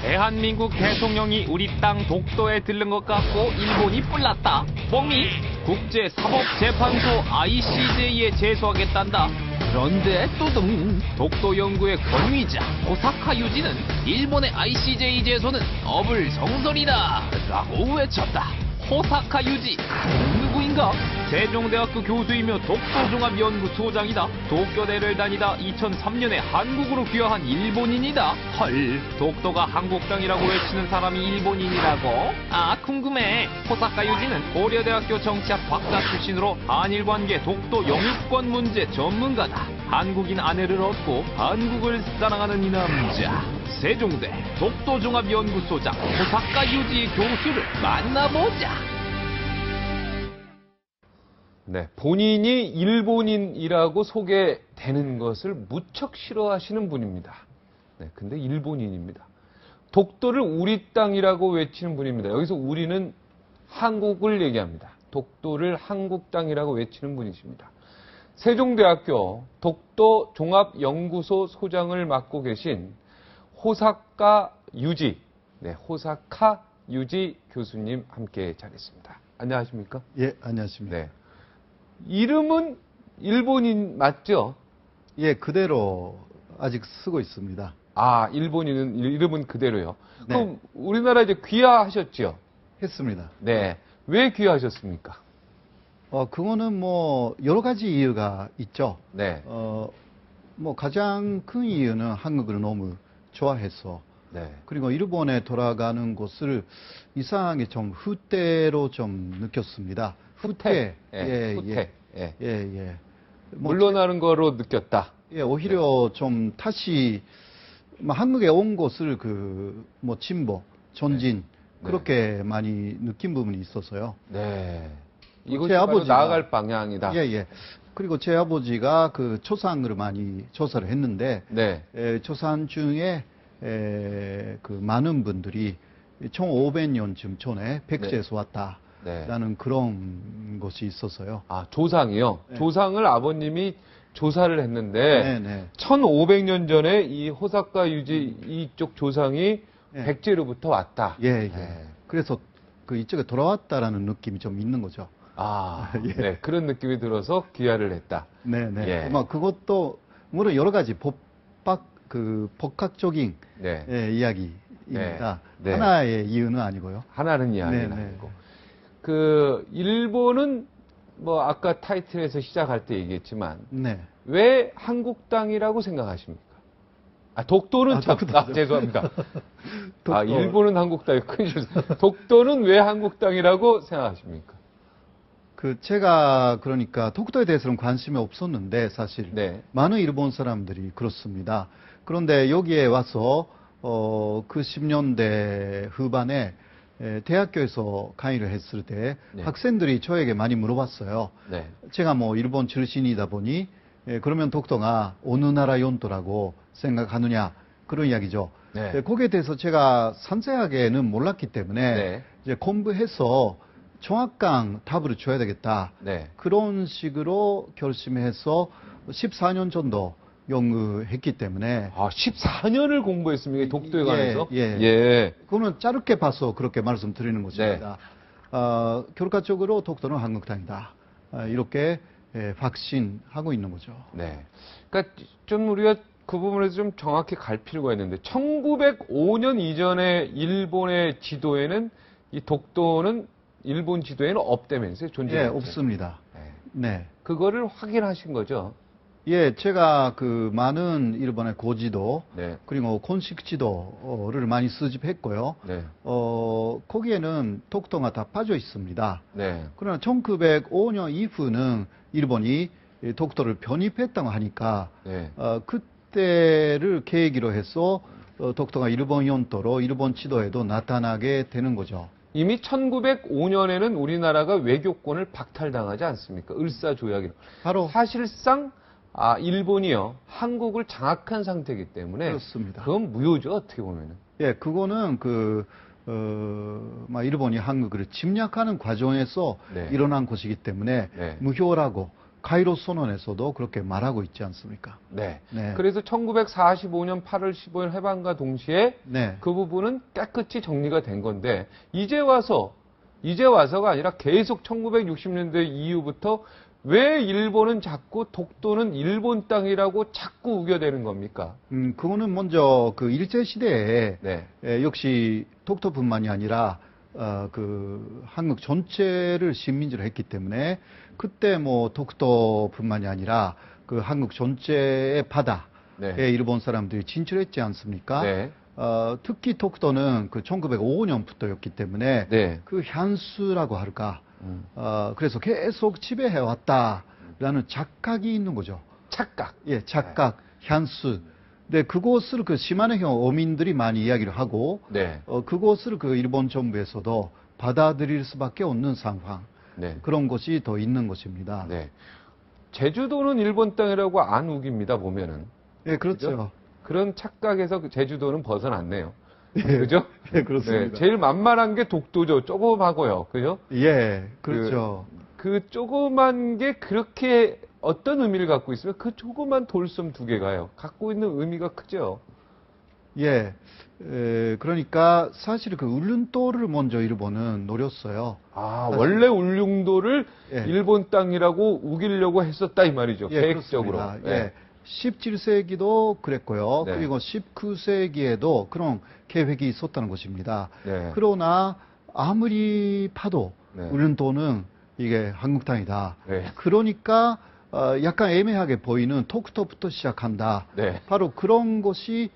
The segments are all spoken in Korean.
대한민국 대통령이 우리 땅 독도에 들른 것 같고 일본이 뿔났다. 뻥미? 국제사법재판소 ICJ에 제소하겠단다. 그런데 또듬 독도 연구의 권위자 호사카 유지는 일본의 ICJ 제소는 어불성설이다 라고 외쳤다. 호사카 유지 누구인가? 세종대학교 교수이며 독도종합연구소장이다. 도쿄대를 다니다 2003년에 한국으로 귀화한 일본인이다. 헐, 독도가 한국 땅이라고 외치는 사람이 일본인이라고? 아, 궁금해. 호사카 유지는 고려대학교 정치학 박사 출신으로 한일관계 독도 영유권 문제 전문가다. 한국인 아내를 얻고 한국을 사랑하는 이 남자, 세종대 독도종합연구소장 호사카 유지 교수를 만나보자. 네, 본인이 일본인이라고 소개되는 것을 무척 싫어하시는 분입니다. 네, 근데 일본인입니다. 독도를 우리 땅이라고 외치는 분입니다. 여기서 우리는 한국을 얘기합니다. 독도를 한국 땅이라고 외치는 분이십니다. 세종대학교 독도종합연구소 소장을 맡고 계신 호사카 유지, 네, 호사카 유지 교수님 함께 자리했습니다. 안녕하십니까? 예, 안녕하십니까. 네. 이름은 일본인 맞죠? 예, 그대로 아직 쓰고 있습니다. 아, 일본인은 이름은 그대로요. 네. 그럼 우리나라 이제 귀화하셨죠? 했습니다. 네. 왜 귀화하셨습니까? 그거는 뭐 여러 가지 이유가 있죠. 네. 뭐 가장 큰 이유는 한국을 너무 좋아해서, 네. 그리고 일본에 돌아가는 것을 이상하게 좀 후퇴로 좀 느꼈습니다. 후퇴. 예, 후퇴. 예, 예. 뭐 물러나는 거로 느꼈다. 예, 오히려 좀 다시 뭐 한국에 온 것을 뭐 진보, 전진 네. 그렇게 많이 느낀 부분이 있어서요. 네. 제 이것이 바로 아버지가- 나아갈 방향이다. 예, 예. 그리고 제 아버지가 그 초산을 많이 조사를 했는데, 네. 초산 중에 그 많은 분들이 1500년쯤 전에 백제에서 왔다. 네. 라는 그런 것이 있어서요. 아, 조상이요? 네. 조상을 아버님이 조사를 했는데, 네, 네. 1500년 전에 이 호사카 유지 이쪽 조상이 네. 백제로부터 왔다. 예, 예. 네. 그래서 이쪽에 돌아왔다라는 느낌이 좀 있는 거죠. 아, 예. 네. 그런 느낌이 들어서 귀화를 했다. 네, 네. 예. 뭐 그것도 물론 여러 가지 복학적인 네. 이야기입니다. 네. 네. 하나의 이유는 아니고요. 하나는 이야기는 네, 네. 아니고. 일본은 뭐 아까 타이틀에서 시작할 때 얘기했지만, 네. 왜 한국 땅이라고 생각하십니까? 아, 독도는 참, 독도죠. 죄송합니다. 독도. 아, 일본은 한국 땅이 큰일 났어요. 독도는 왜 한국 땅이라고 생각하십니까? 제가 그러니까 독도에 대해서는 관심이 없었는데 사실 네. 많은 일본 사람들이 그렇습니다. 그런데 여기에 와서 그 10년대 후반에 대학교에서 강의를 했을 때 네. 학생들이 저에게 많이 물어봤어요. 네. 제가 뭐 일본 출신이다 보니 그러면 독도가 어느 나라 영토라고 생각하느냐 그런 이야기죠. 네. 거기에 대해서 제가 상세하게는 몰랐기 때문에 네. 이제 공부해서 정확한 답을 줘야 되겠다. 네. 그런 식으로 결심해서 14년 정도 연구했기 때문에 아, 14년을 공부했습니까? 독도에 관해서? 예. 예. 그거는 짧게 봐서 그렇게 말씀드리는 것입니다. 결과적으로 독도는 한국 땅이다. 이렇게 확신하고 있는 거죠. 네. 그러니까 좀 우리가 그 부분에서 좀 정확히 갈 필요가 있는데 1905년 이전에 일본의 지도에는 이 독도는 일본 지도에는 없다면서요? 존재가 예, 없습니다. 네. 네. 그거를 확인하신 거죠? 예, 제가 많은 일본의 고지도 네. 그리고 공식 지도를 많이 수집했고요. 네. 거기에는 독도가 다 빠져 있습니다. 네. 그러나 1905년 이후는 일본이 독도를 편입했다고 하니까 네. 그때를 계기로 해서 독도가 일본 영토로 일본 지도에도 나타나게 되는 거죠. 이미 1905년에는 우리나라가 외교권을 박탈당하지 않습니까? 을사조약이라. 바로 사실상 일본이요. 한국을 장악한 상태이기 때문에 그렇습니다. 그건 무효죠. 어떻게 보면은. 예, 그거는 일본이 한국을 침략하는 과정에서 네. 일어난 것이기 때문에 네. 무효라고 카이로 선언에서도 그렇게 말하고 있지 않습니까? 네. 네. 그래서 1945년 8월 15일 해방과 동시에 네. 그 부분은 깨끗이 정리가 된 건데 이제 와서가 아니라 계속 1960년대 이후부터 왜 일본은 자꾸 독도는 일본 땅이라고 자꾸 우겨대는 겁니까? 그거는 먼저 그 일제시대에 네. 역시 독도뿐만이 아니라 그 한국 전체를 식민지로 했기 때문에 그때 뭐 독도뿐만이 아니라 그 한국 전체의 바다에 네. 일본 사람들이 진출했지 않습니까? 네. 특히 독도는 그 1905년부터였기 때문에 네. 그 향수라고 할까? 그래서 계속 지배해왔다라는 착각이 있는 거죠. 착각. 예, 착각, 향수. 네, 그곳을 그 시마네현 어민들이 많이 이야기를 하고, 네. 그곳을 그 일본 정부에서도 받아들일 수밖에 없는 상황. 네. 그런 것이 더 있는 것입니다. 네. 제주도는 일본 땅이라고 안 우깁니다, 보면은. 예, 그렇죠. 그죠? 그런 착각에서 그 제주도는 벗어났네요. 그죠? 예, 그렇습니다. 네, 제일 만만한 게 독도죠. 조그마고요. 그죠? 예, 그렇죠. 그 조그만 게 그렇게 어떤 의미를 갖고 있으면 그 조그만 돌섬 두 개가요. 갖고 있는 의미가 크죠. 예, 그러니까 사실 그 울룬도를 먼저 일본은 노렸어요. 아, 사실- 원래 울릉도를 예. 일본 땅이라고 우기려고 했었다 이 말이죠. 예, 계획적으로. 그렇습니다. 네. 예. 17세기도 그랬고요. 네. 그리고 19세기에도 그런 계획이 있었다는 것입니다. 네. 그러나 아무리 파도 네. 울릉도는 이게 한국 땅이다. 네. 그러니까 약간 애매하게 보이는 독도부터 시작한다. 네. 바로 그런 것이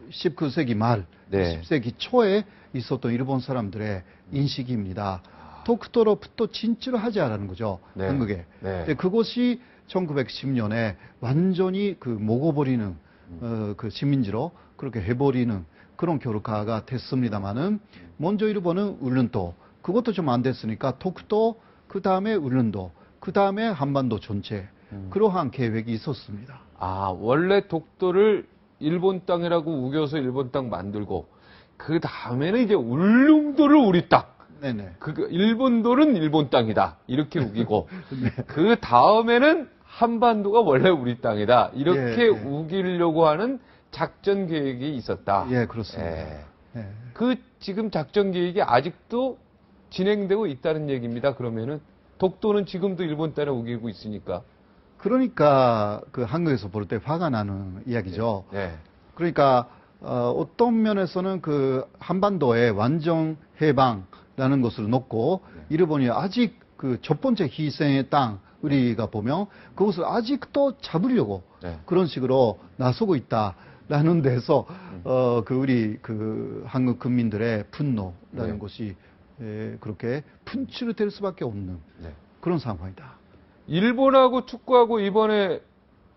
19세기 말, 네. 20세기 초에 있었던 일본 사람들의 인식입니다. 독도로부터 진출을 하자라는 거죠. 네. 한국에. 네. 근데 그것이 1910년에 완전히 그 먹어버리는 그 식민지로 그렇게 해버리는 그런 결과가 됐습니다만은 먼저 일본은 울릉도 그것도 좀 안 됐으니까 독도 그 다음에 울릉도 그 다음에 한반도 전체 그러한 계획이 있었습니다. 아, 원래 독도를 일본 땅이라고 우겨서 일본 땅 만들고 그 다음에는 이제 울릉도를 우리 땅. 네네. 일본도는 일본 땅이다. 이렇게 우기고 그 다음에는 한반도가 원래 우리 땅이다. 이렇게 예, 예. 우기려고 하는 작전 계획이 있었다. 예, 그렇습니다. 예. 예. 그 지금 작전 계획이 아직도 진행되고 있다는 얘기입니다. 그러면은 독도는 지금도 일본 땅에 우기고 있으니까. 그러니까 그 한국에서 볼 때 화가 나는 이야기죠. 네. 그러니까 어떤 면에서는 그 한반도의 완전 해방라는 것을 놓고 일본이 아직 그 첫 번째 희생의 땅 우리가 보면 그것을 아직도 잡으려고 네. 그런 식으로 나서고 있다라는 데서 그 우리 그 한국 국민들의 분노라는 네. 것이 그렇게 분출될 수밖에 없는 네. 그런 상황이다. 일본하고 축구하고 이번에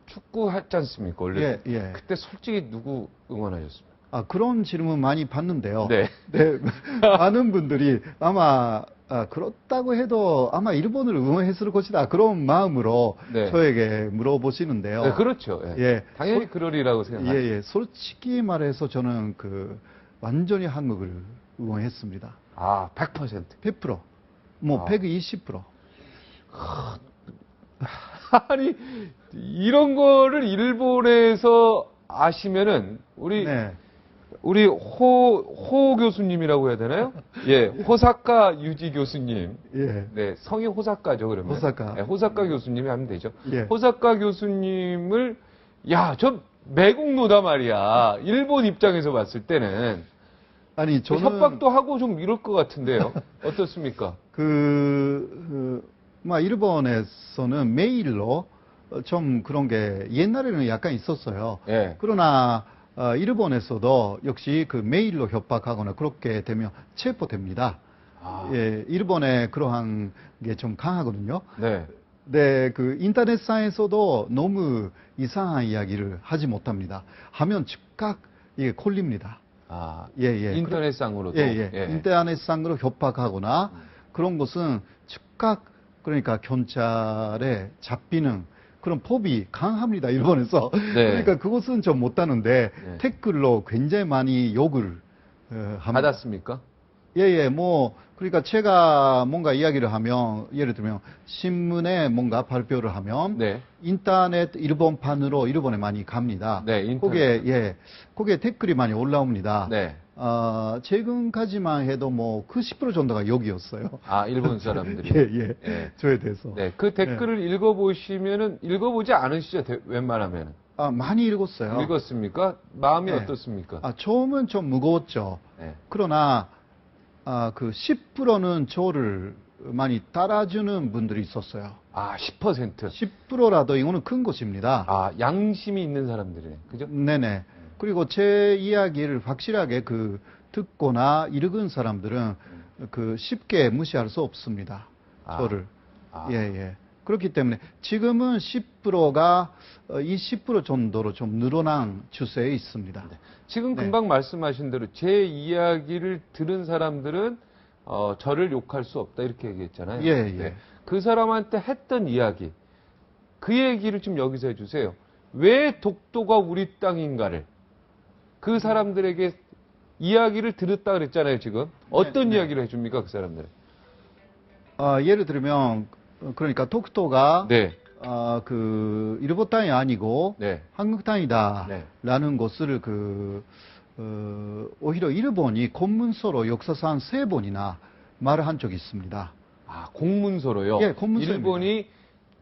축구 했지 않습니까? 원래 예, 예. 그때 솔직히 누구 응원하셨습니까? 그런 질문 많이 받는데요. 네. 네, 많은 분들이 아마 그렇다고 해도 아마 일본을 응원했을 것이다. 그런 마음으로 네. 저에게 물어보시는데요. 네, 그렇죠. 예. 예. 당연히 그러리라고 생각합니다. 예, 예. 솔직히 말해서 저는 그 완전히 한국을 응원했습니다. 아, 100%. 100%. 뭐 120%. 아니, 이런 거를 일본에서 아시면은, 네. 우리 호 교수님이라고 해야 되나요? 예, 호사카 유지 교수님. 예. 네, 성이 호사카죠, 그러면. 호사카. 네, 호사카 교수님이 하면 되죠. 예. 호사카 교수님을, 야, 저 매국노다 말이야. 일본 입장에서 봤을 때는. 아니, 저는 협박도 하고 좀 이럴 것 같은데요. 어떻습니까? 일본에서는 메일로 좀 그런 게 옛날에는 약간 있었어요. 예. 그러나 일본에서도 역시 그 메일로 협박하거나 그렇게 되면 체포됩니다. 아. 예, 일본에 그러한 게 좀 강하거든요. 네. 네, 그 인터넷상에서도 너무 이상한 이야기를 하지 못합니다. 하면 즉각 이게 걸립니다. 아, 예, 예. 인터넷상으로도. 예, 예. 인터넷상으로 협박하거나 그런 것은 즉각 그러니까 경찰에 잡히는 그런 법이 강합니다, 일본에서. 네. 그러니까 그것은 좀 못하는데 네. 댓글로 굉장히 많이 욕을 합니다. 받았습니까? 예, 뭐, 그러니까 제가 뭔가 이야기를 하면, 예를 들면, 신문에 뭔가 발표를 하면, 네. 인터넷 일본판으로 일본에 많이 갑니다. 네, 인터넷. 거기에 댓글이 많이 올라옵니다. 네. 최근까지만 해도 뭐, 90% 정도가 여기였어요. 아, 일본 사람들이. 예. 네. 저에 대해서. 네, 그 댓글을 읽어보시면은, 읽어보지 않으시죠? 웬만하면. 많이 읽었어요. 읽었습니까? 마음이 네. 어떻습니까? 처음은 좀 무거웠죠. 네. 그러나, 그 10%는 저를 많이 따라주는 분들이 있었어요. 아, 10%. 10%라도 이거는 큰 것입니다. 아, 양심이 있는 사람들이네. 그죠? 네네. 그리고 제 이야기를 확실하게 듣거나 읽은 사람들은 쉽게 무시할 수 없습니다. 아. 저를. 아. 예. 그렇기 때문에 지금은 10%가 이 10% 정도로 좀 늘어난 추세에 있습니다. 지금 네. 금방 말씀하신 대로 제 이야기를 들은 사람들은 저를 욕할 수 없다 이렇게 얘기했잖아요. 예. 네. 그 사람한테 했던 이야기, 그 얘기를 좀 여기서 해주세요. 왜 독도가 우리 땅인가를 그 사람들에게 이야기를 들었다 그랬잖아요. 지금 어떤 네. 이야기를 해줍니까 그 사람들? 예를 들면 그러니까 독도가 네. 일본 땅이 아니고 네. 한국 땅이다라는 것을 오히려 일본이 공문서로 역사상 3번이나 말을 한 적이 있습니다. 아, 공문서로요? 예, 공문서입니다. 일본이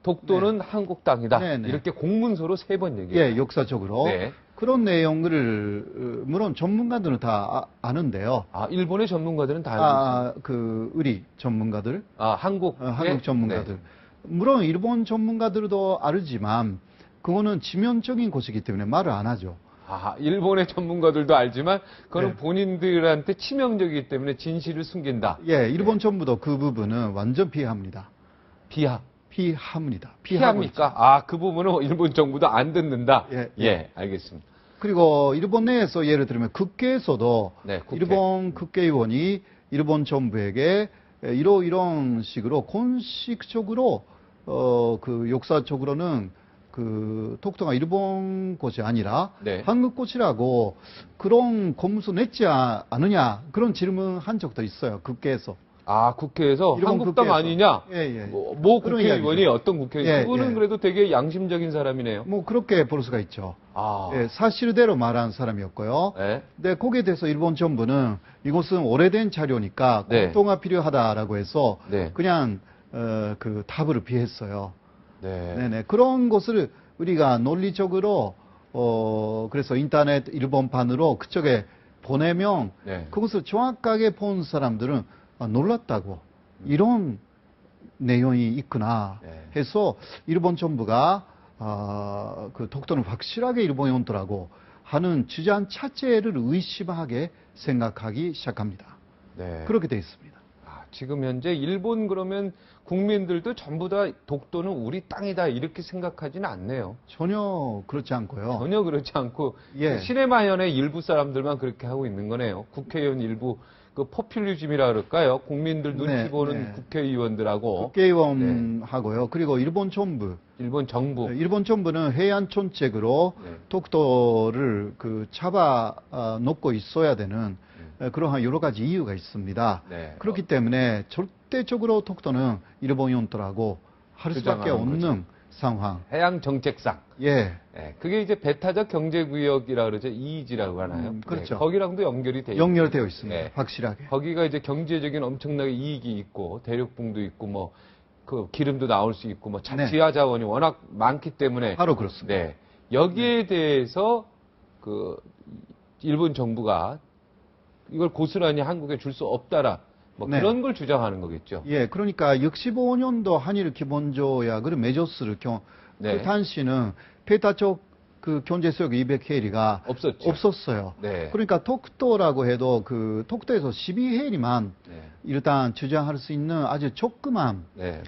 독도는 한국 땅이다. 네, 네. 이렇게 공문서로 3번 얘기해요. 예, 역사적으로. 네. 그런 내용을, 물론 전문가들은 다 아는데요. 아, 일본의 전문가들은 다 알고 있어요. 우리 전문가들. 한국 전문가들. 네. 물론 일본 전문가들도 알지만, 그거는 지면적인 것이기 때문에 말을 안 하죠. 아, 일본의 전문가들도 알지만 그거는 네. 본인들한테 치명적이기 때문에 진실을 숨긴다. 예, 일본 정부도 그 부분은 완전 피합니다. 피합니다. 피하고 있죠. 피합니까? 아, 그 부분은 일본 정부도 안 듣는다. 예. 알겠습니다. 그리고 일본 내에서 예를 들면 국회에서도 네, 국회. 일본 국회의원이 일본 정부에게 이런 식으로 공식적으로 역사적으로는 독도가 일본 것이 아니라 네. 한국 것이라고 그런 공문서 냈지 않느냐 그런 질문 한 적도 있어요. 국회에서. 아, 국회에서 일본 한국 땅 국회에서. 아니냐? 예. 뭐 그런 국회의원이 이야기죠. 어떤 국회의원? 예, 그분은 예. 그래도 되게 양심적인 사람이네요. 뭐 그렇게 볼 수가 있죠. 아. 예, 사실대로 말한 사람이었고요. 네. 근데 거기에 대해서 일본 정부는 이것은 오래된 자료니까 네. 공통화 필요하다라고 해서 네. 그냥 답을 피했어요. 네. 네네. 그런 것을 우리가 논리적으로 그래서 인터넷 일본판으로 그쪽에 보내면 네. 그것을 정확하게 본 사람들은 놀랐다고 이런 내용이 있구나 네. 해서 일본 정부가 독도는 확실하게 일본 영토라고 하는 주장 자체를 의심하게 생각하기 시작합니다. 네. 그렇게 되어 있습니다. 아, 지금 현재 일본 그러면 국민들도 전부 다 독도는 우리 땅이다 이렇게 생각하지는 않네요. 전혀 그렇지 않고요. 전혀 그렇지 않고 예. 시네마연의 일부 사람들만 그렇게 하고 있는 거네요. 국회의원 일부 그 포퓰리즘이라 그럴까요? 국민들 눈치 네, 보는 네. 국회의원들하고 국회의원하고요. 그리고 일본 정부. 일본 정부. 일본 정부는 해안 정책으로 네. 독도를 잡아 놓고 있어야 되는 그러한 여러 가지 이유가 있습니다. 네. 그렇기 때문에 절대적으로 독도는 일본 영토라고 할 수밖에 주장하는 없는 상황. 해양 정책상. 예. 네, 그게 이제 배타적 경제구역이라 그러죠. EEZ라고 하나요? 그렇죠. 네, 거기랑도 연결이 돼 연결되어 있습니다. 네. 확실하게. 거기가 이제 경제적인 엄청나게 이익이 있고 대륙붕도 있고 뭐 그 기름도 나올 수 있고 뭐 네. 지하 자원이 워낙 많기 때문에 바로 그렇습니다. 네. 여기에 대해서 그 일본 정부가 이걸 고스란히 한국에 줄 수 없다라 뭐 네. 그런 걸 주장하는 거겠죠. 예, 그러니까 65년도 한일 기본조약을 맺었을 네. 그 당시는 배타적 경제수역 200해리가 없었죠. 없었어요. 네. 그러니까 독도라고 해도 독도에서 12해리만 네. 일단 주장할 수 있는 아주 조그만 네.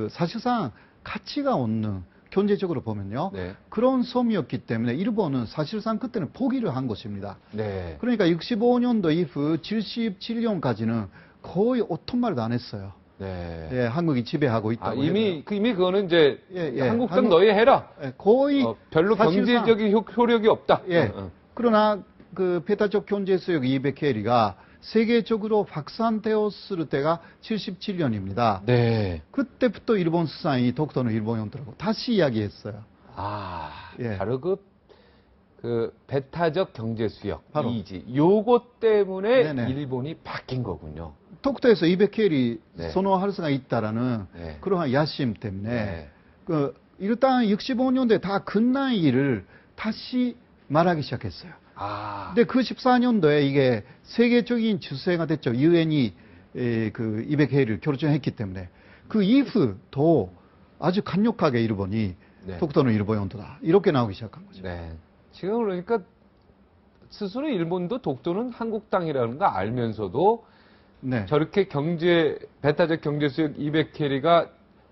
사실상 가치가 없는 경제적으로 보면요. 네. 그런 섬이었기 때문에 일본은 사실상 그때는 포기를 한 것입니다. 네. 그러니까 65년도 이후 77년까지는 거의 오톤말도 안 했어요. 네. 예, 한국이 지배하고 있다고. 이미 그거는 이제 예, 한국 땅 한국- 너희 해라. 거의 별로 사실상- 경제적인 효력이 없다. 예. 그러나 배타적 경제수역 200해리가 세계적으로 확산되었을 때가 77년입니다. 네. 그때부터 일본 수상이 독도는 일본 영토라고 다시 이야기했어요. 아, 예. 바로 그 배타적 경제 수역 바로. 이지 요것 때문에 네네. 일본이 바뀐 거군요. 독도에서 200캐리 네. 선호할 수가 있다라는 네. 그러한 야심 때문에 네. 일단 65년도에 다 끝난 일을 다시 말하기 시작했어요. 아, 근데 그 14년도에 이게 세계적인 추세가 됐죠. 유엔이 그 200회를 결정했기 때문에 그 이후도 아주 강력하게 일본이 네. 독도는 일본 영토다 이렇게 나오기 시작한 거죠. 네. 지금 그러니까 스스로 일본도 독도는 한국 땅이라는 거 알면서도 네. 저렇게 배타적 경제 수역 200캐리가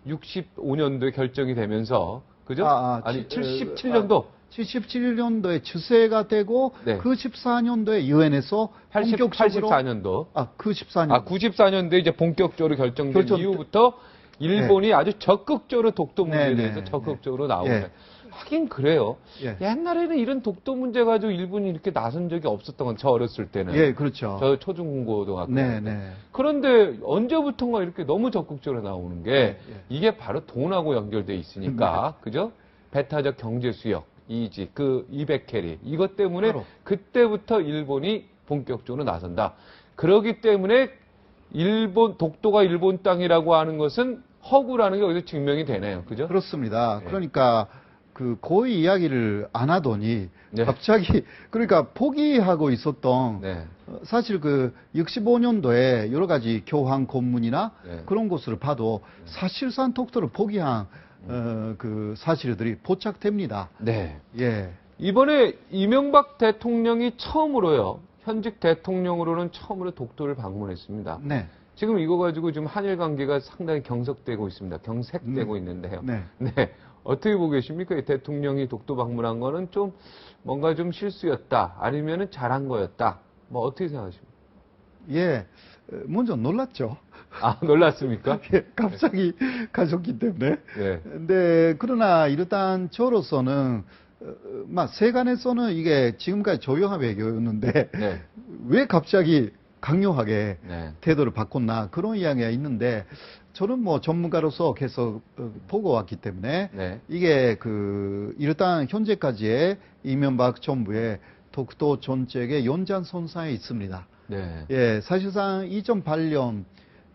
65년도에 결정이 되면서 그죠? 아니 77년도 77년도에 추세가 되고 네. 그 14년도에 유엔에서 본격적으로 84년도 그 14년 94년도에 이제 본격적으로 결정된 결정- 이후부터 일본이 아주 적극적으로 독도 문제에 네, 대해서 네, 적극적으로 나오네. 예. 하긴 그래요. 예. 옛날에는 이런 독도 문제 가지고 일본이 이렇게 나선 적이 없었던 건 저 어렸을 때는. 예, 그렇죠. 저 초중고등학교. 네, 네. 그런데 언제부턴가 이렇게 너무 적극적으로 나오는 게 예. 이게 바로 돈하고 연결돼 있으니까 그죠? 배타적 경제 수역 이지 그 200캐리 이것 때문에 바로. 그때부터 일본이 본격적으로 나선다. 그러기 때문에 독도가 일본 땅이라고 하는 것은 허구라는 게 여기서 증명이 되네요. 그죠? 그렇습니다. 예. 그러니까 그 고의 이야기를 안 하더니 네. 갑자기 그러니까 포기하고 있었던 네. 사실 그 65년도에 여러 가지 교황 고문이나 네. 그런 것을 봐도 사실상 독도를 포기한 그 사실들이 포착됩니다. 네. 예. 이번에 이명박 대통령이 처음으로요. 현직 대통령으로는 처음으로 독도를 방문했습니다. 네. 지금 이거 가지고 지금 한일 관계가 상당히 경색되고 있습니다. 경색되고 있는데요. 네. 네. 어떻게 보고 계십니까? 이 대통령이 독도 방문한 거는 좀 뭔가 좀 실수였다. 아니면은 잘한 거였다. 뭐 어떻게 생각하십니까? 예. 먼저 놀랐죠. 아, 놀랐습니까? 예, 갑자기 가셨기 때문에. 네. 근데 그러나 일단 저로서는 세간에서는 이게 지금까지 조용한 외교였는데 네. 왜 갑자기 강요하게 네. 태도를 바꿨나 그런 이야기가 있는데 저는 뭐 전문가로서 계속 보고 왔기 때문에 네. 이게 일단 현재까지의 이명박 정부의 독도 정책의 연장선상에 있습니다. 네. 예, 사실상 2008년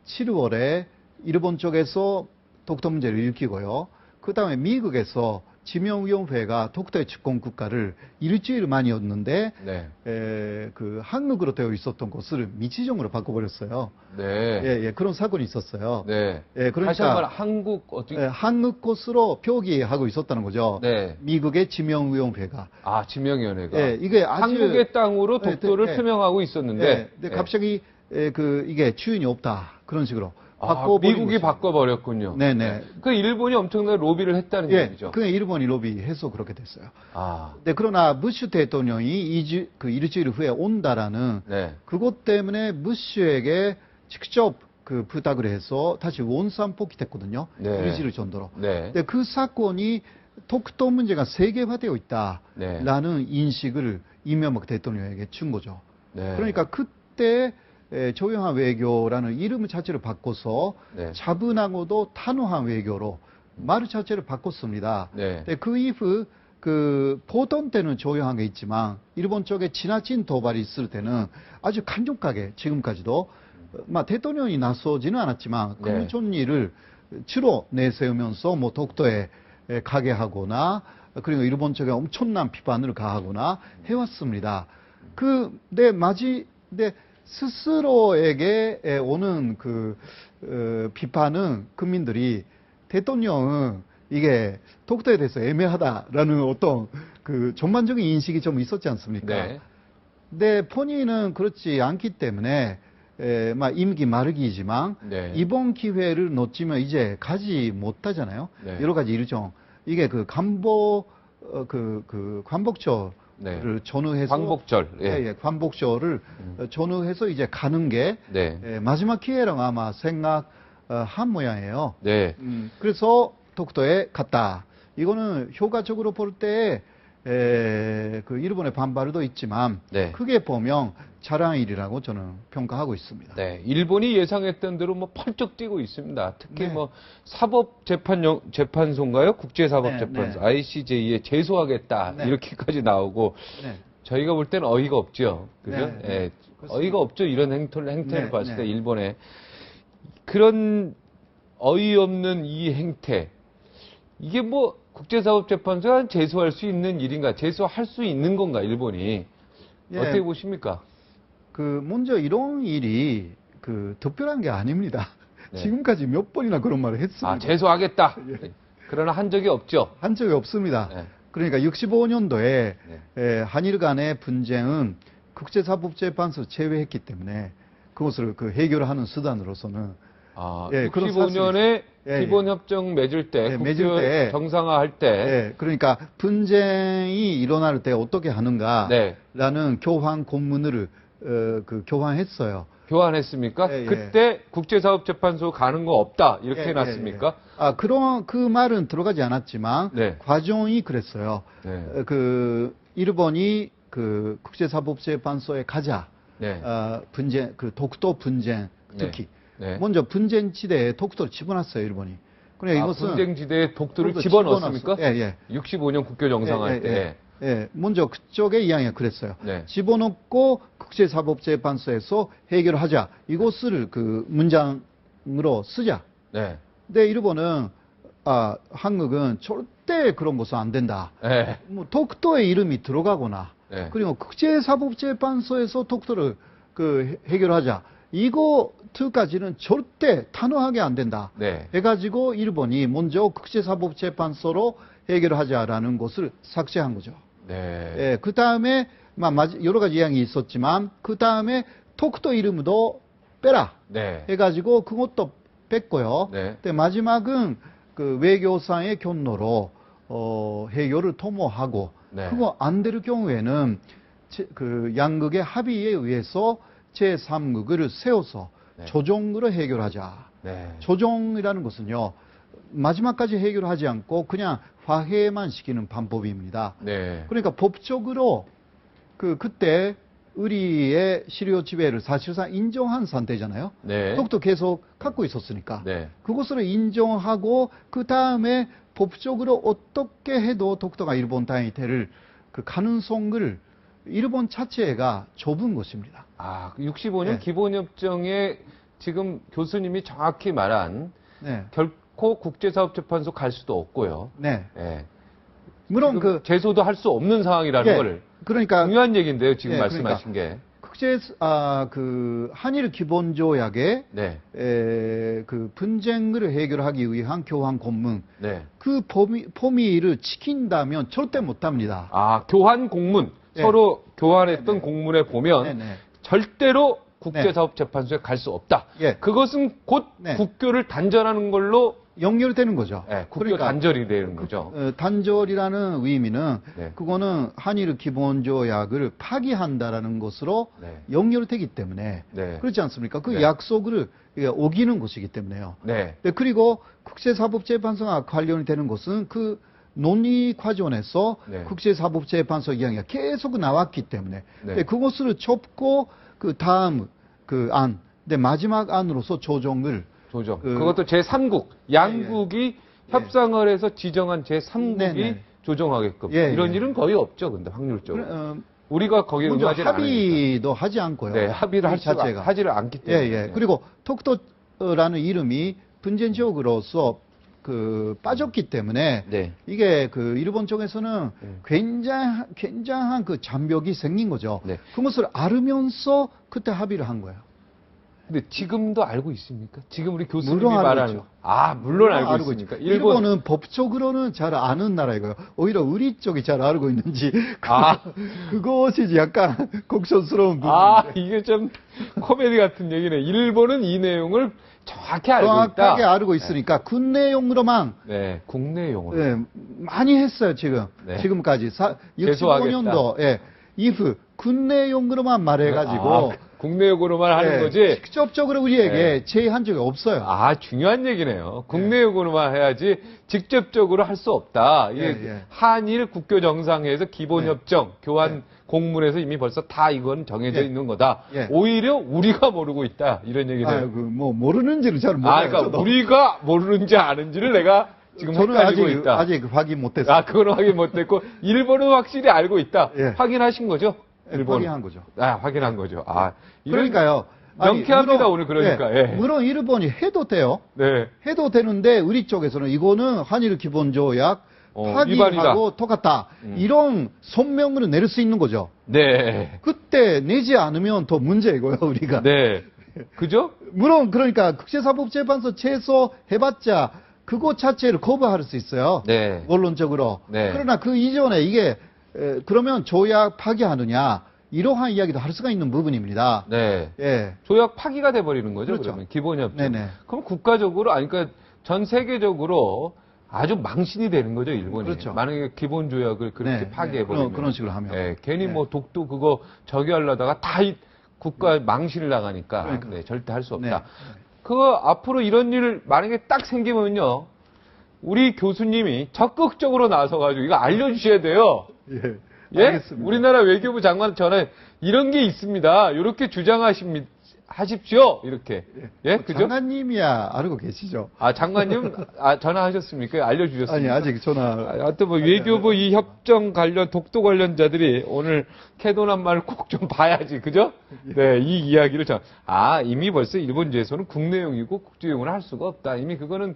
7월에 일본 쪽에서 독도 문제를 일으키고요. 그 다음에 미국에서 지명위원회가 독도의 주권 국가를 일주일 만이었는데 네. 한국으로 되어 있었던 것을 미지정으로 바꿔버렸어요. 네. 예, 그런 사건이 있었어요. 네. 예, 다시 한번 그러니까 한국 어떻게? 한국 것으로 표기하고 있었다는 거죠. 네. 미국의 지명위원회가. 아, 지명위원회가. 예, 이게 아주 한국의 땅으로 독도를 예, 표명하고 있었는데. 예, 근데 갑자기 이게 주인이 없다 그런 식으로 아, 바꿔버린 미국이 것이죠. 바꿔버렸군요. 네네. 그 일본이 엄청나게 로비를 했다는 예, 얘기죠. 그게 일본이 로비해서 그렇게 됐어요. 아, 네, 그러나 부시 대통령이 일주일 후에 온다라는 네. 그것 때문에 부시에게 직접 부탁을 해서 다시 원산복귀 됐거든요. 네. 일주일 정도로. 네. 근데 그 사건이 독도 문제가 세계화되어 네. 있다라는 인식을 이명박 대통령에게 준 거죠. 네. 그러니까 그때 조용한 외교라는 이름 자체를 바꿔서 네. 차분하고도 단호한 외교로 말 자체를 바꿨습니다. 네. 근데 그 이후 보던 때는 조용한 게 있지만 일본 쪽에 지나친 도발이 있을 때는 아주 강력하게 지금까지도 대통령이 나서지는 않았지만 네. 금전일을 주로 내세우면서 독도에 가게 하거나 그리고 일본 쪽에 엄청난 비판을 가하거나 해왔습니다. 근데 스스로에게 오는 비판은 국민들이 대통령은 이게 독도에 대해서 애매하다라는 어떤 전반적인 인식이 좀 있었지 않습니까? 네. 근데 본인은 그렇지 않기 때문에 임기 말기이지만 네. 이번 기회를 놓치면 이제 가지 못하잖아요. 네. 여러 가지 일정 이게 관복절을 네. 전후해서 광복절. 예. 관복절을 전후해서 이제 가는 게 네. 마지막 기회라고 아마 생각한 모양이에요. 네. 그래서 독도에 갔다. 이거는 효과적으로 볼 때 일본의 반발도 있지만 네. 크게 보면 잘한 일이라고 저는 평가하고 있습니다. 네, 일본이 예상했던 대로 뭐 펄쩍 뛰고 있습니다. 특히 네. 뭐 재판소인가요? 국제사법재판소 네, 네. ICJ에 제소하겠다 네. 이렇게까지 나오고 네. 저희가 볼 때는 어이가 없죠. 그죠? 네, 네. 예, 그렇습니다. 어이가 없죠. 이런 행태를 네, 봤을 때 네. 일본의 그런 어이없는 이 행태 이게 뭐 국제사법재판소가 제소할 수 있는 일인가? 제소할 수 있는 건가? 일본이 예. 어떻게 보십니까? 먼저 이런 일이 특별한 게 아닙니다. 네. 지금까지 몇 번이나 그런 말을 했습니다. 아, 제소하겠다. 그러나 한 적이 없죠. 한 적이 없습니다. 네. 그러니까 65년도에 네. 한일 간의 분쟁은 국제사법재판소 제외했기 때문에 그것을 해결하는 수단으로서는 아, 그런 65년에 예, 기본협정 맺을 때, 예, 국제 맺을 때, 정상화할 때, 그러니까 분쟁이 일어날 때 어떻게 하는가라는 네. 교환 공문을 교환했어요. 교환했습니까? 예, 예. 그때 국제사법재판소 가는 거 없다 이렇게 예, 해놨습니까? 예. 그 말은 들어가지 않았지만 네. 과정이 그랬어요. 네. 일본이 국제사법재판소에 가자. 네. 분쟁, 독도 분쟁 특히 네. 먼저 분쟁지대에 독도를 집어넣었어요, 일본이. 그러니까 이것은 분쟁지대에 독도를 독도 집어넣었습니까? 예. 65년 국교 정상할 때. 먼저 그쪽의 이야기가 그랬어요. 네. 집어넣고 국제사법재판소에서 해결하자. 이것을 문장으로 쓰자. 네. 근데 일본은 한국은 절대 그런 것은 안 된다. 네. 독도의 이름이 들어가거나 네. 그리고 국제사법재판소에서 독도를 해결하자. 이거까지는 절대 단호하게 안 된다. 네. 해가지고 일본이 먼저 국제사법재판소로 해결하자라는 것을 삭제한 거죠. 네. 그 다음에 여러 가지 이야기 있었지만 그 다음에 독도 이름도 빼라. 네. 해가지고 그것도 뺐고요. 네. 근데 마지막은 외교상의 경로로 해결을 도모하고 네. 그거 안 될 경우에는 양국의 합의에 의해서 제3국을 세워서 네. 조정으로 해결하자. 네. 조정이라는 것은요, 마지막까지 해결하지 않고 그냥 화해만 시키는 방법입니다. 네. 그러니까 법적으로 그때 우리의 실효 지배를 사실상 인정한 상태잖아요. 네. 독도 계속 갖고 있었으니까. 네. 그것을 인정하고 그 다음에 법적으로 어떻게 해도 독도가 일본 땅이 될 가능성을 일본 자체가 좁은 것입니다. 65년 네. 기본협정에 지금 교수님이 정확히 말한 네. 결코 국제사법재판소 갈 수도 없고요. 네. 예. 물론 지금 제소도 할 수 없는 상황이라는 예, 거를 그러니까 중요한 얘기인데요. 지금 예, 말씀하신 게. 한일 기본조약에 네. 분쟁을 해결하기 위한 교환 공문 네. 범위를 지킨다면 절대 못합니다. 교환 공문 네. 서로 교환했던 네. 공문에 보면 네네. 절대로 국제사법재판소에 갈 수 없다. 예. 그것은 곧 네. 국교를 단절하는 걸로 연결되는 거죠. 국교 그러니까 단절이 되는 거죠. 단절이라는 의미는 네. 그거는 한일 기본조약을 파기한다라는 것으로 네. 연결되기 때문에 네. 그렇지 않습니까? 그 네. 약속을 어기는 것이기 때문에요. 네. 네, 그리고 국제사법재판소와 관련이 되는 것은 논의 과정에서 네. 국제사법재판소 이야기가 계속 나왔기 때문에 네. 네, 그것을 접고 다음 안, 네, 마지막 안으로서 조정. 그것도 제3국, 양국이 협상을 해서 지정한 제3국이 네네. 조정하게끔. 예, 이런 예. 일은 거의 없죠, 근데 확률적으로. 그래, 우리가 거기에 먼저 응하지 않으니까. 합의도 하지 않고요. 네, 합의를 하지를 않기 예, 때문에. 예. 그리고 독도라는 이름이 분쟁 지역으로서 빠졌기 때문에 네. 이게 일본 쪽에서는 굉장한 장벽이 생긴 거죠. 네. 그것을 알으면서 그때 합의를 한 거예요. 근데 지금도 알고 있습니까? 지금 우리 교수님이 물론 알고 말하는 있죠. 물론 알고 있습니까? 있죠. 일본은 법적으로는 잘 아는 나라이고요. 오히려 우리 쪽이 잘 알고 있는지 그것이 약간 걱정스러운 부분인데. 이게 좀 코미디 같은 얘기네. 일본은 이 내용을 정확히 알고 정확하게 있다. 알고 있으니까 군 내용으로만 네, 국내용으로. 예, 많이 했어요, 지금. 네. 지금까지. 제소하겠다. 65년도, 이후, 군내용으로만 말해가지고. 국내용으로만 하는 거지. 직접적으로 우리에게 네. 제의한 적이 없어요. 중요한 얘기네요. 국내용으로만 해야지 직접적으로 할 수 없다. 이게 예. 한일 국교 정상회에서 기본협정, 교환 공문에서 이미 벌써 다 이건 정해져 예. 있는 거다. 예. 오히려 우리가 모르고 있다. 이런 얘기를 해요. 뭐 모르는지는 잘 몰라요. 그러니까 저도. 우리가 모르는지 아는지를 내가 지금 저는 헷갈리고 있다. 아직 확인 못했어요. 아, 그건 확인 못했고 일본은 확실히 알고 있다. 예. 확인하신 거죠? 일본. 확인한 거죠. 아, 확인한 거죠. 아, 이런- 그러니까요. 명쾌합니다, 오늘 그러니까. 예. 물론 일본이 해도 돼요. 네. 해도 되는데 우리 쪽에서는 이거는 한일 기본 조약 위반이다. 파기하고 똑같다. 이런 손명을 내릴 수 있는 거죠. 네. 그때 내지 않으면 더 문제이고요, 우리가. 네. 그죠? 물론 그러니까 국제사법재판소 제소해봤자 그거 자체를 거부할 수 있어요. 네. 원론적으로. 네. 그러나 그 이전에 이게 그러면 조약 파기하느냐 이러한 이야기도 할 수가 있는 부분입니다. 네. 예. 조약 파기가 돼버리는 거죠, 그렇죠. 그러면. 기본협정. 네네. 그럼 국가적으로, 아니, 그러니까 전 세계적으로 아주 망신이 되는 거죠, 일본이. 그렇죠. 만약에 기본 조약을 그렇게 네. 파기해버리면. 그런 식으로 하면. 네, 괜히 네. 뭐 독도 그거 저기하려다가 다 국가 망신을 당하니까. 그러니까. 네, 절대 할 수 없다. 네. 그거 앞으로 이런 일 만약에 딱 생기면요. 우리 교수님이 적극적으로 나서가지고 이거 알려주셔야 돼요. 예. 예? 알겠습니다. 우리나라 외교부 장관 전에 이런 게 있습니다. 이렇게 하십시오. 이렇게. 예? 그죠? 장관님이야 알고 계시죠? 아, 장관님, 전화하셨습니까? 알려주셨습니까? 아니 아직 전화. 하여튼 뭐 외교부 이 협정 관련, 독도 관련자들이 오늘 캐도난 말을 꼭 좀 봐야지. 그죠? 네, 이 이야기를 이미 벌써 일본 제소는 국내용이고 국제용을 할 수가 없다. 이미 그거는,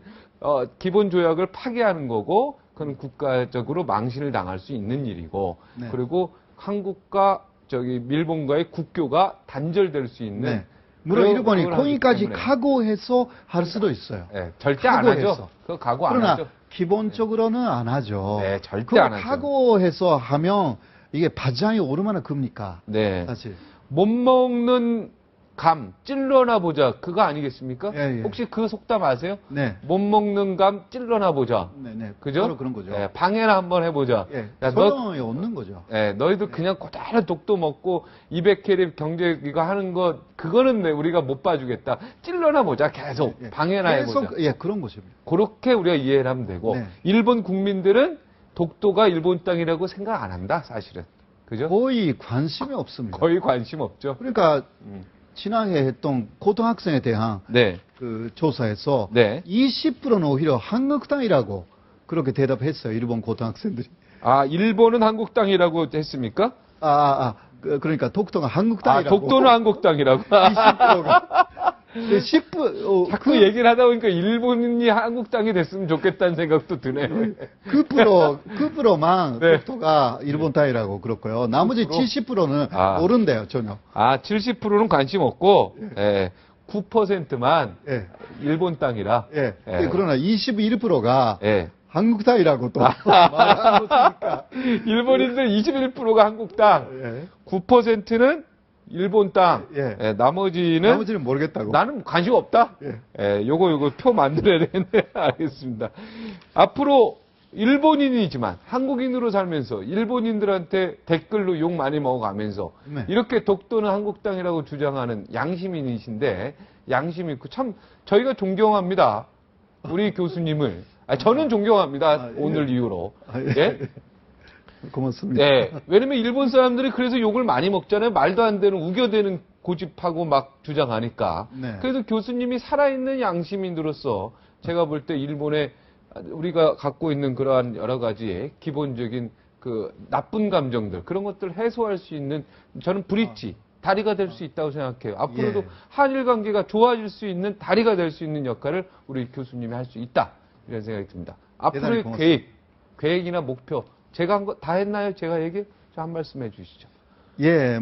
기본 조약을 파기하는 거고, 그건 국가적으로 망신을 당할 수 있는 일이고, 네. 그리고 한국과 일본과의 국교가 단절될 수 있는. 네. 물론 일본이 그걸 하기 거기까지 때문에. 각오해서 할 수도 있어요. 네, 절대 안 하죠. 각오해서. 그거 각오 안 그러나 하죠. 기본적으로는 안 하죠. 네, 절대 그거 안 하죠. 각오해서 하면 이게 바장이 얼마나 큽니까? 네. 사실. 못 먹는 감 찔러나 보자 그거 아니겠습니까? 예, 예. 혹시 그 속담 아세요? 네. 못 먹는 감 찔러나 보자. 네. 그죠? 바로 그런 거죠. 예, 방해나 한번 해보자. 예. 야, 소용이 없는 거죠. 너희들 그냥 그대로 독도 먹고 200캐립 경제 이거 하는 거 그거는 우리가 못 봐주겠다. 찔러나 보자 계속 예. 방해나 해보자. 계속, 예, 그런 것입니다. 그렇게 우리가 이해를 하면 되고 네. 일본 국민들은 독도가 일본 땅이라고 생각 안 한다 사실은. 그죠? 거의 관심이 없습니다. 거의 관심 없죠. 그러니까 지난해 했던 고등학생에 대한 네. 그 조사에서 네. 20%는 오히려 한국당이라고 그렇게 대답했어요. 일본 고등학생들이. 아, 일본은 한국 땅이라고 했습니까? 그러니까 독도가 한국당이라고. 독도는 한국 땅이라고. 20%가. 10%, 자꾸 얘기를 하다 보니까 일본이 한국 땅이 됐으면 좋겠다는 생각도 드네요. 그 프로만 네. 독도가 일본 땅이라고 그렇고요. 나머지 70%는 모른대요, 전혀. 70%는 관심 없고, 9%만 예. 일본 땅이라. 예. 예. 그러나 21%가 예. 한국 땅이라고 또 말하는 것이니까. 일본인들 21%가 한국 땅, 예. 9%는 일본 땅, 예. 나머지는 모르겠다고. 나는 관심 없다. 요거 표 만들어야 되는데 알겠습니다. 앞으로 일본인이지만 한국인으로 살면서 일본인들한테 댓글로 욕 많이 먹어가면서 네. 이렇게 독도는 한국 땅이라고 주장하는 양시민이신데 양심 있고 참 저희가 존경합니다. 우리 교수님을. 저는 존경합니다. 예. 오늘 이후로. 예. 예? 고맙습니다. 네. 왜냐면 일본 사람들이 그래서 욕을 많이 먹잖아요. 말도 안 되는 우겨대는 고집하고 막 주장하니까. 네. 그래서 교수님이 살아있는 양시민으로서 제가 볼 때 일본에 우리가 갖고 있는 그러한 여러 가지의 기본적인 그 나쁜 감정들 그런 것들을 해소할 수 있는 저는 브릿지 다리가 될 수 있다고 생각해요. 앞으로도 예. 한일 관계가 좋아질 수 있는 다리가 될 수 있는 역할을 우리 교수님이 할 수 있다 이런 생각이 듭니다. 앞으로의 고맙습니다. 계획이나 목표 제가 한 거 다 했나요? 제가 얘기 한 말씀 해주시죠. 예,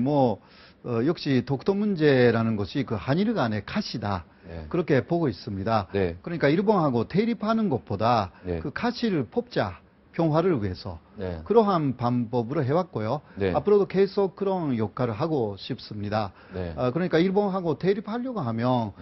역시 독도 문제라는 것이 그 한일 간의 가시다. 네. 그렇게 보고 있습니다. 네. 그러니까 일본하고 대립하는 것보다 네. 그 가치를 뽑자. 평화를 위해서. 네. 그러한 방법으로 해왔고요. 네. 앞으로도 계속 그런 역할을 하고 싶습니다. 네. 그러니까 일본하고 대립하려고 하면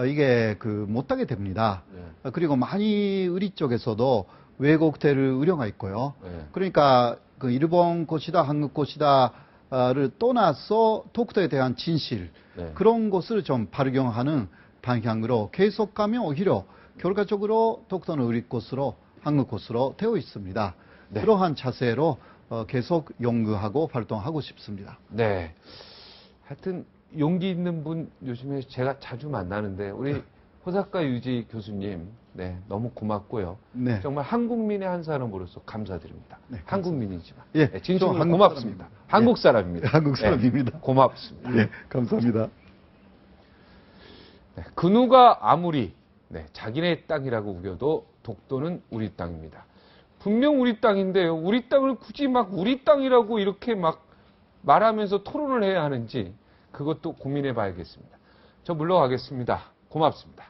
이게 못하게 됩니다. 네. 그리고 많이 우리 쪽에서도 왜곡될 우려가 있고요. 네. 그러니까 그 일본 것이다, 한국 것이다를 떠나서 독도에 대한 진실 네. 그런 것을 좀 발견하는 방향으로 계속 가면 오히려 결과적으로 독도는 우리 것으로 한국 것으로 되어 있습니다. 네. 그러한 자세로 계속 연구하고 활동하고 싶습니다. 네. 하여튼 용기 있는 분 요즘에 제가 자주 만나는데 우리 호사카 유지 교수님, 네, 너무 고맙고요. 네. 정말 한국민의 한 사람으로서 감사드립니다. 네, 한국민이지만 예, 네, 진심으로 저 한국 고맙습니다. 사람입니다. 한국 예. 사람입니다. 한국 사람입니다. 네, 고맙습니다. 네, 감사합니다. 네, 그 누가 아무리 자기네 땅이라고 우겨도 독도는 우리 땅입니다. 분명 우리 땅인데요. 우리 땅을 굳이 막 우리 땅이라고 이렇게 막 말하면서 토론을 해야 하는지 그것도 고민해 봐야겠습니다. 저 물러가겠습니다. 고맙습니다.